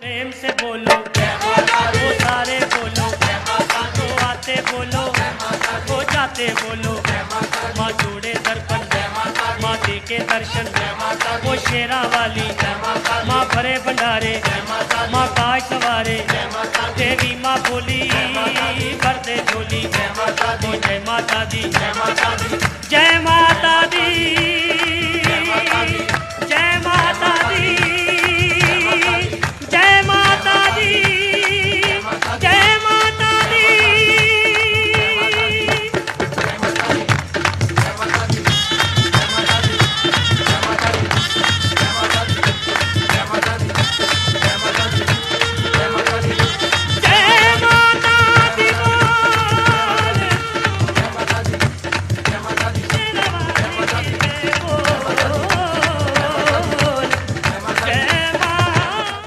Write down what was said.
प्रेम से बोलो वो सारे बोलो, तो आते बोलो वो जाते बोलो। माँ जोड़े दर्पण माँ दे के दर्शन, वो शेरा वाली माँ भरे भंडारे, माँ काज सवारे, देवी माँ बोली